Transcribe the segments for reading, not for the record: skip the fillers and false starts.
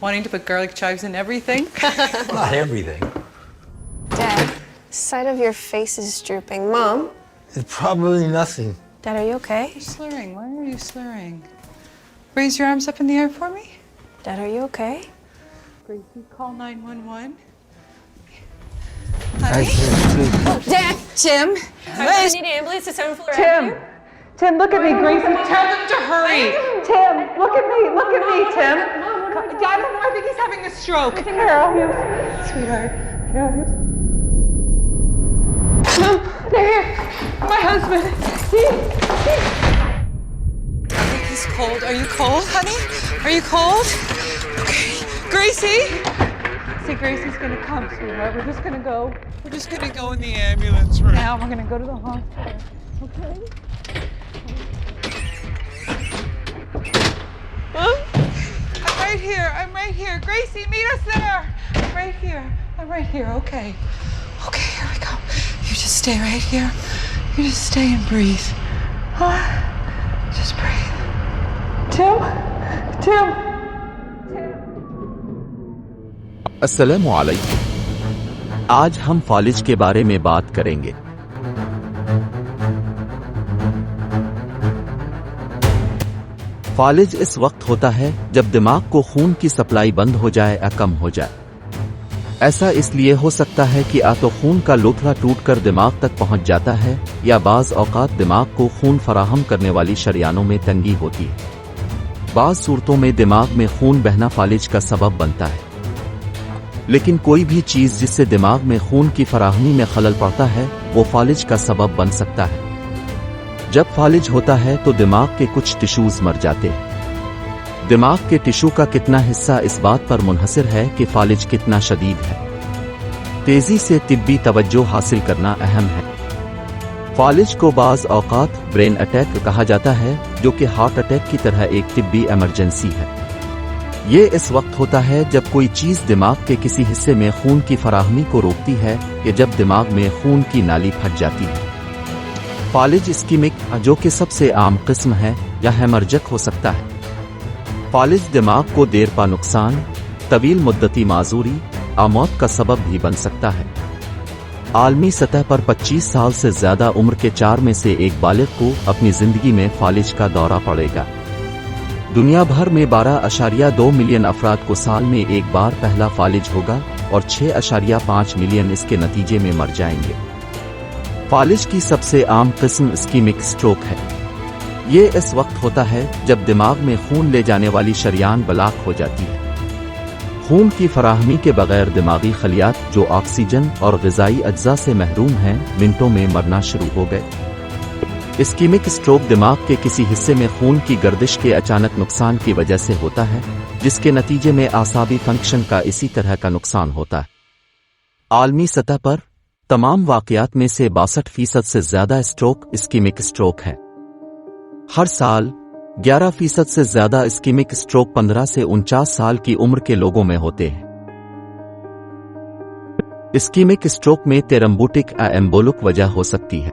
wanting to put garlic chives in everything. Not everything. Dad, the side of your face is drooping. Mom? It's probably nothing. Dad, are you okay? You're slurring. Why are you slurring? Raise your arms up in the air for me. Dad, are you okay? Gracie, call 911. I Honey? can't sleep. Dad! Tim? I need an ambulance to 7th floor. Tim! Tim, look at me, Gracie. Tell them to hurry. Tim, look at me. Look at me, Tim. I don't know. I think he's having a stroke. Carol, sweetheart. Carol, they're here. My husband. I think he's cold. Are you cold, honey? Are you cold? Okay. Gracie? See, Gracie's gonna come, sweetheart. We're just gonna go. We're just gonna go in the ambulance right now. We're gonna go to the hospital. Okay? Huh? I'm right here. Gracie, meet us there. I'm right here. Okay. Okay, here we go. You just stay right here. You just stay and breathe. Just breathe. Tim. अस्सलामु अलैकुम। आज हम फालिज के बारे में बात करेंगे। फालिज इस वक्त होता है जब दिमाग को खून की सप्लाई बंद हो जाए या कम हो जाए। ऐसा इसलिए हो सकता है कि या तो खून का लोथड़ा टूटकर दिमाग तक पहुंच जाता है या बाज़ औक़ात दिमाग को खून फराहम करने वाली शरियानों में तंगी होती है। बाज़ सूरतों में दिमाग में खून बहना फालिज का सबब बनता है। लेकिन कोई भी चीज़ जिससे दिमाग में खून की फराहमी में खलल पड़ता है वो फालिज का सबब बन सकता है। जब फालिज होता है तो दिमाग के कुछ टिश्यूज मर जाते हैं। दिमाग के टिश्यू का कितना हिस्सा इस बात पर मुनहसिर है कि फालिज कितना शदीद है। तेजी से तिब्बी तवज्जो हासिल करना अहम है। फालिज को बाज़ औक़ात ब्रेन अटैक कहा जाता है, जो कि हार्ट अटैक की तरह एक तिब्बी इमरजेंसी है। ये इस वक्त होता है जब कोई चीज़ दिमाग के किसी हिस्से में खून की फराहमी को रोकती है या जब दिमाग में खून की नाली फट जाती है। फालिज इस्कीमिक, जो कि सबसे आम किस्म है, या हेमरजक हो सकता है। फालिज दिमाग को देर पा नुकसान, तवील मुद्दती माजूरी या मौत का सबब भी बन सकता है। आलमी सतह पर 25 साल से ज्यादा उम्र के 4 में से एक बालिग को अपनी जिंदगी में फालिज का दौरा पड़ेगा। दुनिया भर में 12.2 मिलियन अफराद को साल में एक बार पहला फालिज होगा और 6.5 मिलियन इसके नतीजे में मर जाएंगे। फालिज की सबसे आम किस्म इस्कीमिक स्ट्रोक है। ये इस वक्त होता है जब दिमाग में खून ले जाने वाली शरियान ब्लॉक हो जाती है। खून की फराहमी के बगैर दिमागी खलियात जो ऑक्सीजन और ग़िज़ाई अज्जा से महरूम हैं, मिनटों में मरना शुरू हो गए। इस्कीमिक स्ट्रोक दिमाग के किसी हिस्से में खून की गर्दिश के अचानक नुकसान की वजह से होता है, जिसके नतीजे में आसाबी फंक्शन का इसी तरह का नुकसान होता है। आलमी सतह पर तमाम वाक़यात में से 62% से ज्यादा स्ट्रोक इस्कीमिक स्ट्रोक है। हर साल 11% से ज्यादा इस्कीमिक स्ट्रोक 15 से 49 साल की उम्र के लोगों में होते हैं। इस्कीमिक स्ट्रोक में थ्रोम्बोटिक या एम्बोलिक वजह हो सकती है।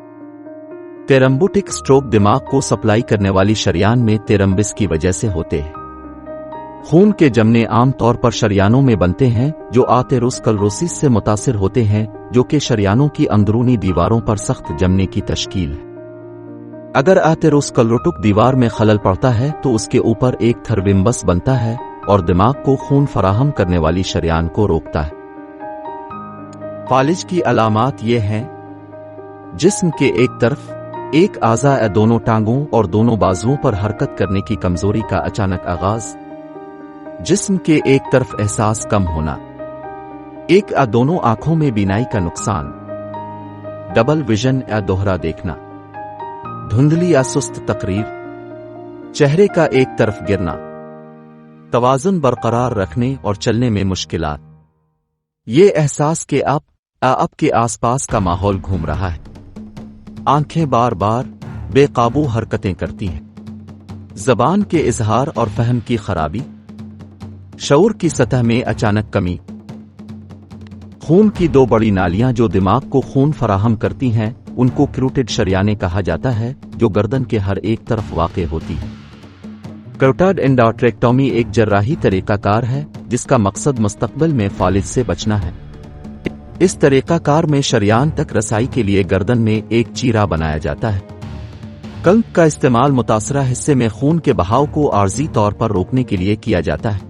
थ्रोम्बोटिक स्ट्रोक दिमाग को सप्लाई करने वाली शरियान में थ्रोम्बिस की वजह से होते हैं। खून के जमने आम तौर पर शरियानों में बनते हैं जो आथेरोस्क्लेरोसिस से मुतासिर होते हैं, जो कि शरियानों की अंदरूनी दीवारों पर सख्त जमने की तश्कील है। अगर आथेरोस्क्लेरोटिक दीवार में खलल पड़ता है तो उसके ऊपर एक थर्विम्बस बनता है और दिमाग को खून फराहम करने वाली शरियान को रोकता है। फालिज की अलामात ये हैं: जिस्म के एक तरफ एक आज़ा या दोनों टांगों और दोनों बाजुओं पर हरकत करने की कमजोरी का अचानक आगाज, जिस्म के एक तरफ एहसास कम होना, एक या दोनों आंखों में बीनाई का नुकसान, डबल विजन या दोहरा देखना, धुंधली या सुस्त तकरीर, चेहरे का एक तरफ गिरना, तवाज़ुन बरकरार रखने और चलने में मुश्किलात। ये एहसास के आपके आसपास का माहौल घूम रहा है। आंखें बार बार बेकाबू हरकतें करती हैं। ज़बान के इजहार और फहम की खराबी, शऊर की सतह में अचानक कमी। खून की 2 बड़ी नालियां जो दिमाग को खून फराहम करती हैं, उनको कैरोटिड शरियानें कहा जाता है, जो गर्दन के हर एक तरफ वाक़े होती है। کروٹاڈ एंडोट्रेक्टोमी एक जर्राही तरीकाकार है जिसका मकसद मुस्तकबिल में फालिज से बचना है। इस तरीकाकार में शरियान तक रसाई के लिए गर्दन में एक चीरा बनाया जाता है। कल्ब का इस्तेमाल मुतासरा हिस्से में खून के बहाव को आर्जी तौर पर रोकने के लिए किया जाता है।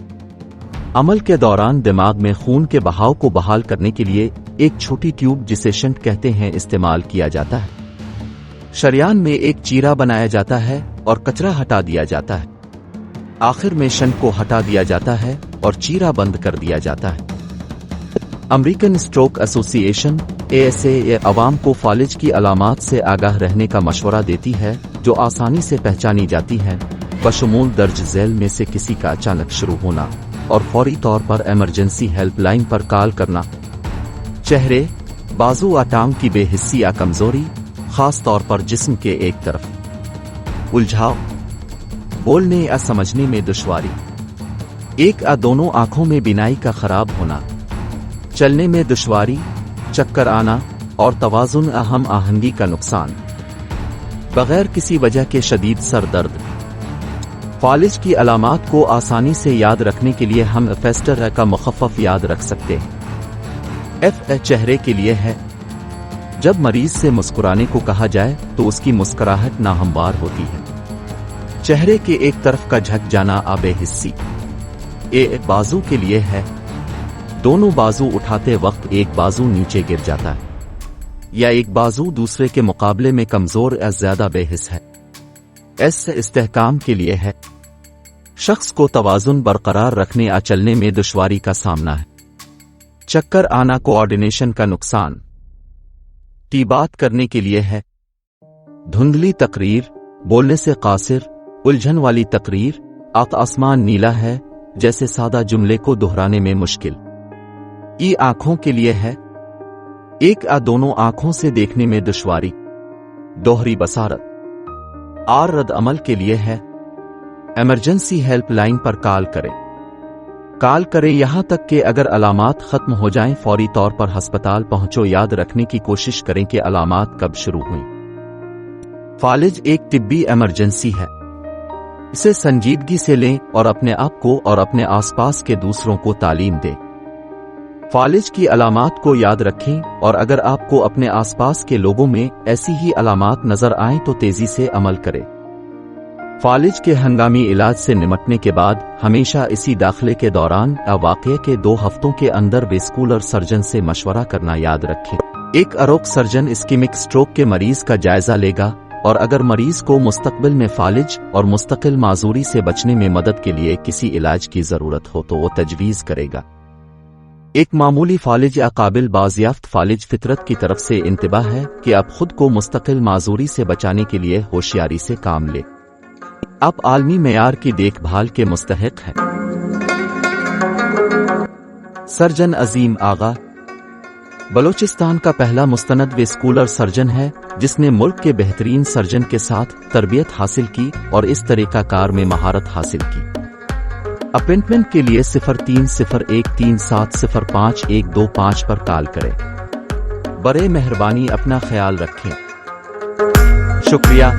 अमल के दौरान दिमाग में खून के बहाव को बहाल करने के लिए एक छोटी ट्यूब जिसे शंट कहते हैं इस्तेमाल किया जाता है। शरियान में एक चीरा बनाया जाता है और कचरा हटा दिया जाता है। आखिर में शंट को हटा दिया जाता है और चीरा बंद कर दिया जाता है। अमेरिकन स्ट्रोक एसोसिएशन ASA अवाम को फालिज की अलामात से आगाह रहने का मशवरा देती है जो आसानी से पहचानी जाती है, बशमूल दर्ज झैल में से किसी का अचानक शुरू होना और फौरी तौर पर इमरजेंसी हेल्पलाइन पर कॉल करना। चेहरे, बाजू या टांग की बेहिस्सी या कमजोरी, खास तौर पर जिस्म के एक तरफ। उलझाव, बोलने या समझने में दुश्वारी, एक या दोनों आंखों में बिनाई का खराब होना, चलने में दुश्वारी, चक्कर आना और तवाजुन या हम आहंगी का नुकसान, बगैर किसी वजह के शदीद सर दर्द। फालिज की अलामात को आसानी से याद रखने के लिए हम फेस्टर का मुखफ़्फ़ याद रख सकते हैं। F चेहरे के लिए है। जब मरीज से मुस्कुराने को कहा जाए तो उसकी मुस्कुराहट नाहमवार होती है। चेहरे के एक तरफ का झक जाना आबे हिस्सी। A बाजू के लिए है। दोनों बाजू उठाते वक्त एक बाजू नीचे गिर जाता है या एक बाजू दूसरे के मुकाबले में कमजोर या ज्यादा बेहिस है। S इस्तेहकाम के लिए है। शख्स को तवाजुन बरकरार रखने या चलने में दुश्वारी का सामना है। चक्कर आना, कोऑर्डिनेशन का नुकसान। T बात करने के लिए है। धुंधली तकरीर, बोलने से कासिर, उलझन वाली तकरीर, आसमान नीला है जैसे सादा जुमले को दोहराने में मुश्किल। E आंखों के लिए है। एक या दोनों आंखों से देखने में दुश्वारी, दोहरी बसारत। R रद्द अमल के लिए है। इमरजेंसी हेल्पलाइन पर कॉल करें यहां तक कि अगर अलामात खत्म हो जाएं फौरी तौर पर अस्पताल पहुंचो। याद रखने की कोशिश करें कि अलामात कब शुरू हुई। फालिज एक तिब्बी इमरजेंसी है। इसे संजीदगी से लें और अपने आप को और अपने आसपास के दूसरों को तालीम दें। फालिज की अलामात को याद रखें और अगर आपको अपने आसपास के लोगों में ऐसी ही अलामात नजर आएं तो तेजी से अमल करें। फालिज के हंगामी इलाज से निमटने के बाद हमेशा इसी दाखिले के दौरान या वाक़ये के 2 हफ्तों के अंदर वेस्कुलर सर्जन से मशवरा करना याद रखें। एक अरोग सर्जन इस्कीमिक स्ट्रोक के मरीज का जायजा लेगा और अगर मरीज को मुस्तकबिल में फालिज और मुस्तकिल माजूरी से बचने में मदद के लिए किसी इलाज की जरूरत हो तो वो तजवीज़ करेगा। एक मामूली फालिज या काबिल बाज़याफ्त फालिज फितरत की तरफ से इंतबाह है कि आप खुद को मुस्तकिल माजूरी से बचाने के लिए होशियारी से काम ले। आप आलमी मेयार की देखभाल के मुस्तहिक हैं। सर्जन अजीम आगा बलोचिस्तान का पहला मुस्तनद वेस्कुलर सर्जन है जिसने मुल्क के बेहतरीन सर्जन के साथ तरबियत हासिल की और इस तरीकाकार में महारत हासिल की। अपॉइंटमेंट के लिए 0301370512 पर कॉल करें। बड़े मेहरबानी, अपना ख्याल रखें। शुक्रिया।